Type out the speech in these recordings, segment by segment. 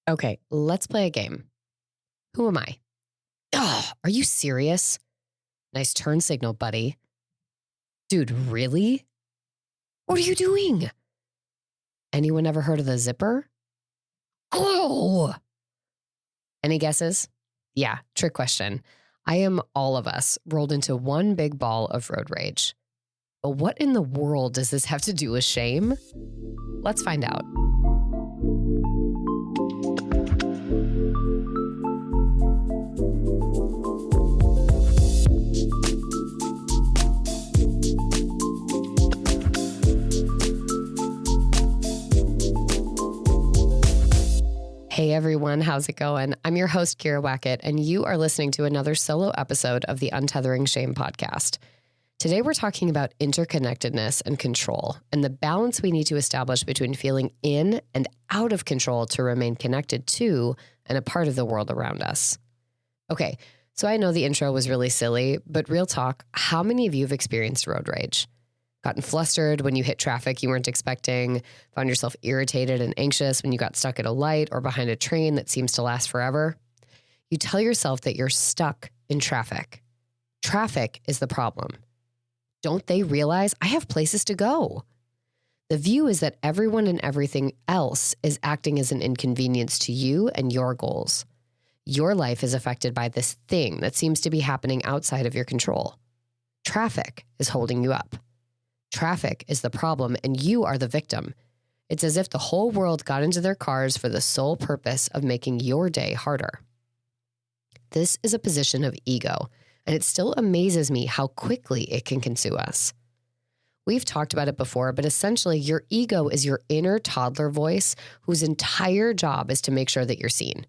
Okay, let's play a game. Who am I? Oh, are you serious? Nice turn signal, buddy. Dude, really? What are you doing? Anyone ever heard of the zipper? Oh! Any guesses? Yeah, trick question. I am all of us rolled into one big ball of road rage. But what in the world does this have to do with shame? Let's find out. Hey everyone, how's it going? I'm your host, Kira Wackett, and you are listening to another solo episode of the Untethering Shame podcast. Today we're talking about interconnectedness and control, and the balance we need to establish between feeling in and out of control to remain connected to and a part of the world around us. Okay, so I know the intro was really silly, but real talk, how many of you have experienced road rage? Gotten flustered when you hit traffic you weren't expecting, found yourself irritated and anxious when you got stuck at a light or behind a train that seems to last forever? You tell yourself that you're stuck in traffic. Traffic is the problem. Don't they realize I have places to go? The view is that everyone and everything else is acting as an inconvenience to you and your goals. Your life is affected by this thing that seems to be happening outside of your control. Traffic is holding you up. Traffic is the problem and you are the victim. It's as if the whole world got into their cars for the sole purpose of making your day harder. This is a position of ego, and it still amazes me how quickly it can consume us. We've talked about it before, but essentially your ego is your inner toddler voice whose entire job is to make sure that you're seen.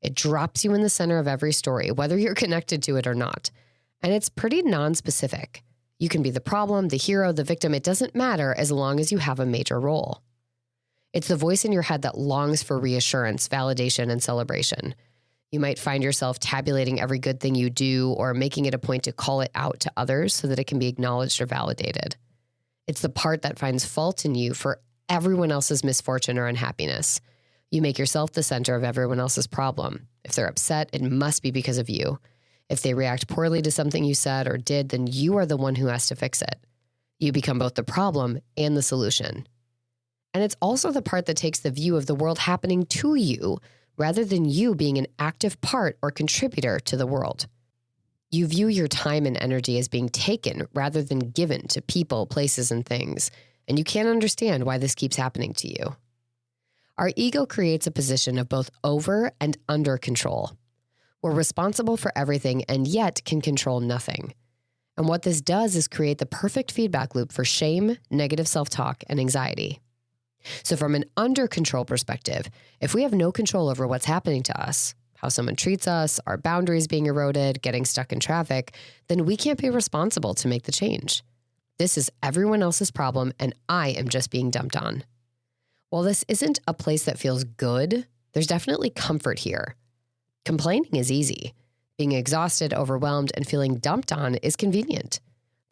It drops you in the center of every story, whether you're connected to it or not. And it's pretty non-specific. You can be the problem, the hero, the victim. It doesn't matter as long as you have a major role. It's the voice in your head that longs for reassurance, validation, and celebration. You might find yourself tabulating every good thing you do or making it a point to call it out to others so that it can be acknowledged or validated. It's the part that finds fault in you for everyone else's misfortune or unhappiness. You make yourself the center of everyone else's problem. If they're upset, it must be because of you. If they react poorly to something you said or did, then you are the one who has to fix it. You become both the problem and the solution. And it's also the part that takes the view of the world happening to you, rather than you being an active part or contributor to the world. You view your time and energy as being taken rather than given to people, places, and things, and you can't understand why this keeps happening to you. Our ego creates a position of both over and under control. We're responsible for everything and yet can control nothing. And what this does is create the perfect feedback loop for shame, negative self-talk, and anxiety. So from an under control perspective, if we have no control over what's happening to us, how someone treats us, our boundaries being eroded, getting stuck in traffic, then we can't be responsible to make the change. This is everyone else's problem and I am just being dumped on. While this isn't a place that feels good, there's definitely comfort here. Complaining is easy. Being exhausted, overwhelmed, and feeling dumped on is convenient.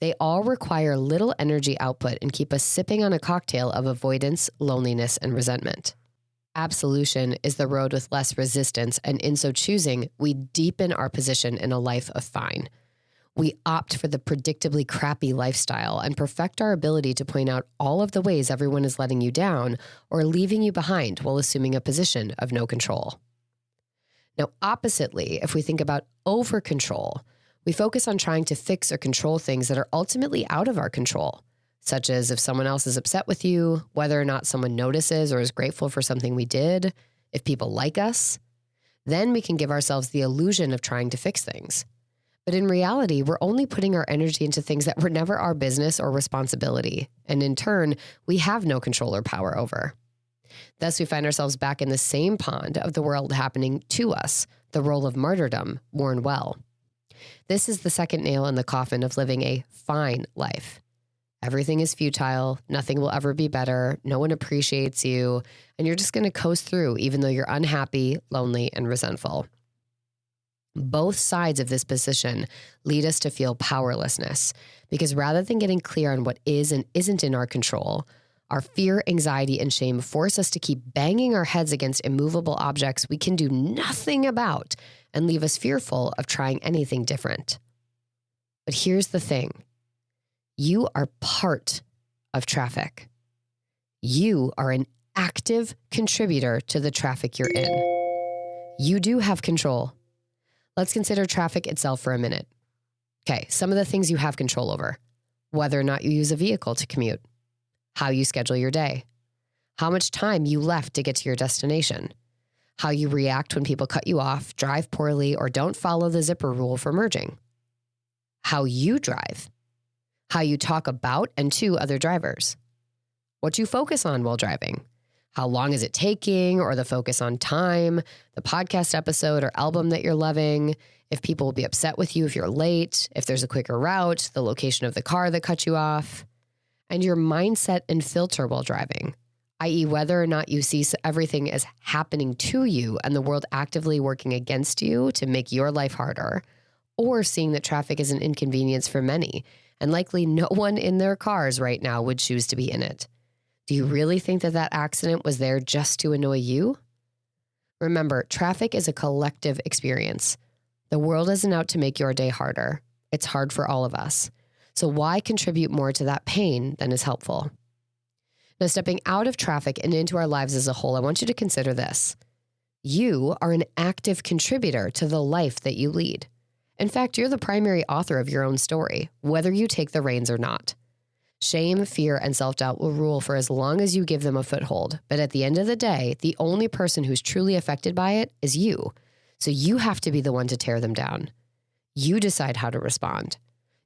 They all require little energy output and keep us sipping on a cocktail of avoidance, loneliness, and resentment. Absolution is the road with less resistance, and in so choosing, we deepen our position in a life of fine. We opt for the predictably crappy lifestyle and perfect our ability to point out all of the ways everyone is letting you down or leaving you behind while assuming a position of no control. Now, oppositely, if we think about over-control, we focus on trying to fix or control things that are ultimately out of our control, such as if someone else is upset with you, whether or not someone notices or is grateful for something we did, if people like us. Then we can give ourselves the illusion of trying to fix things. But in reality, we're only putting our energy into things that were never our business or responsibility, and in turn, we have no control or power over. Thus, we find ourselves back in the same pond of the world happening to us, the role of martyrdom worn well. This is the second nail in the coffin of living a fine life. Everything is futile, nothing will ever be better, no one appreciates you, and you're just going to coast through even though you're unhappy, lonely, and resentful. Both sides of this position lead us to feel powerlessness, because rather than getting clear on what is and isn't in our control, Our fear, anxiety, and shame force us to keep banging our heads against immovable objects we can do nothing about and leave us fearful of trying anything different. But here's the thing. You are part of traffic. You are an active contributor to the traffic you're in. You do have control. Let's consider traffic itself for a minute. Okay, some of the things you have control over. Whether or not you use a vehicle to commute. How you schedule your day. How much time you left to get to your destination. How you react when people cut you off, drive poorly, or don't follow the zipper rule for merging. How you drive. How you talk about and to other drivers. What you focus on while driving. How long is it taking, or the focus on time, the podcast episode or album that you're loving, if people will be upset with you if you're late, if there's a quicker route, the location of the car that cut you off, and your mindset and filter while driving, i.e. whether or not you see everything as happening to you and the world actively working against you to make your life harder, or seeing that traffic is an inconvenience for many, and likely no one in their cars right now would choose to be in it. Do you really think that that accident was there just to annoy you? Remember, traffic is a collective experience. The world isn't out to make your day harder. It's hard for all of us. So why contribute more to that pain than is helpful? Now, stepping out of traffic and into our lives as a whole, I want you to consider this. You are an active contributor to the life that you lead. In fact, you're the primary author of your own story, whether you take the reins or not. Shame, fear, and self-doubt will rule for as long as you give them a foothold. But at the end of the day, the only person who's truly affected by it is you. So you have to be the one to tear them down. You decide how to respond.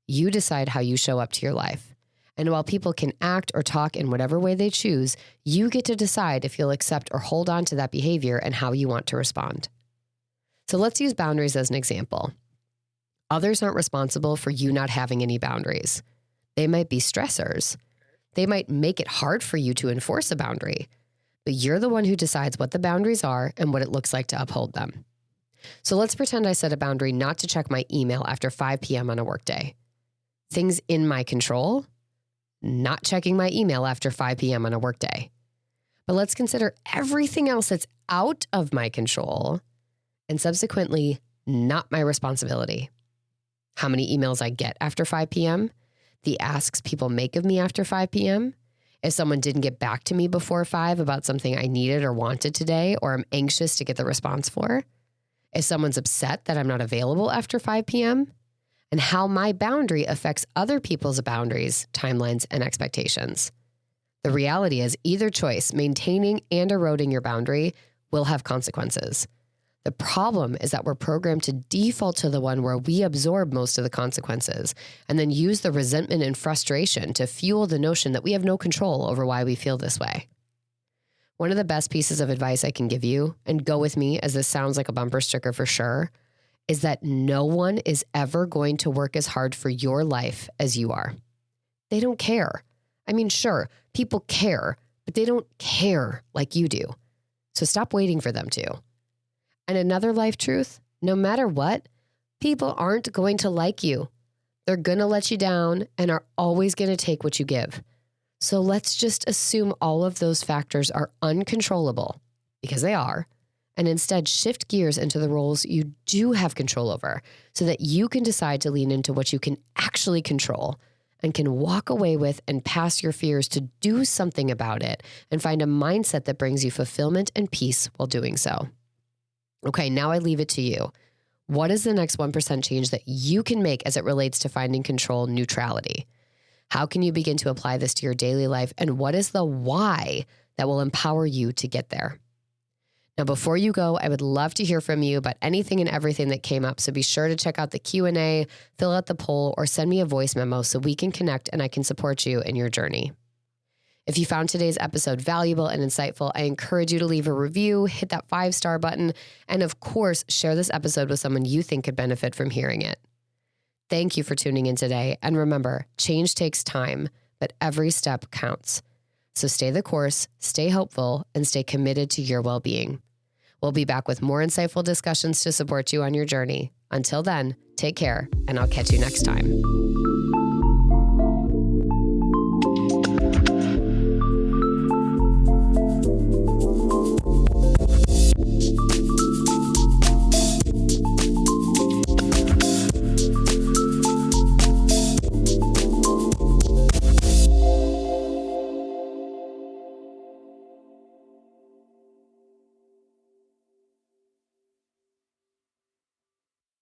You decide how you show up to your life. And while people can act or talk in whatever way they choose, you get to decide if you'll accept or hold on to that behavior and how you want to respond. So let's use boundaries as an example. Others aren't responsible for you not having any boundaries. They might be stressors. They might make it hard for you to enforce a boundary, but you're the one who decides what the boundaries are and what it looks like to uphold them. So let's pretend I set a boundary not to check my email after 5 p.m. on a workday. Things in my control, not checking my email after 5 p.m. on a workday. But let's consider everything else that's out of my control and subsequently not my responsibility. How many emails I get after 5 p.m., the asks people make of me after 5 p.m., if someone didn't get back to me before 5 about something I needed or wanted today, or I'm anxious to get the response for, if someone's upset that I'm not available after 5 p.m., and how my boundary affects other people's boundaries, timelines, and expectations. The reality is either choice, maintaining and eroding your boundary, will have consequences. The problem is that we're programmed to default to the one where we absorb most of the consequences and then use the resentment and frustration to fuel the notion that we have no control over why we feel this way. One of the best pieces of advice I can give you, and go with me as this sounds like a bumper sticker for sure, is that no one is ever going to work as hard for your life as you are. They don't care. I mean, sure, people care, but they don't care like you do. So stop waiting for them to. And another life truth, no matter what, people aren't going to like you. They're going to let you down and are always going to take what you give. So let's just assume all of those factors are uncontrollable, because they are, and instead shift gears into the roles you do have control over so that you can decide to lean into what you can actually control and can walk away with and past your fears to do something about it and find a mindset that brings you fulfillment and peace while doing so. Okay, now I leave it to you. What is the next 1% change that you can make as it relates to finding control neutrality? How can you begin to apply this to your daily life? And what is the why that will empower you to get there? Now, before you go, I would love to hear from you about anything and everything that came up. So be sure to check out the Q&A, fill out the poll, or send me a voice memo so we can connect and I can support you in your journey. If you found today's episode valuable and insightful, I encourage you to leave a review, hit that 5-star button, and of course, share this episode with someone you think could benefit from hearing it. Thank you for tuning in today. And remember, change takes time, but every step counts. So stay the course, stay hopeful, and stay committed to your well-being. We'll be back with more insightful discussions to support you on your journey. Until then, take care, and I'll catch you next time.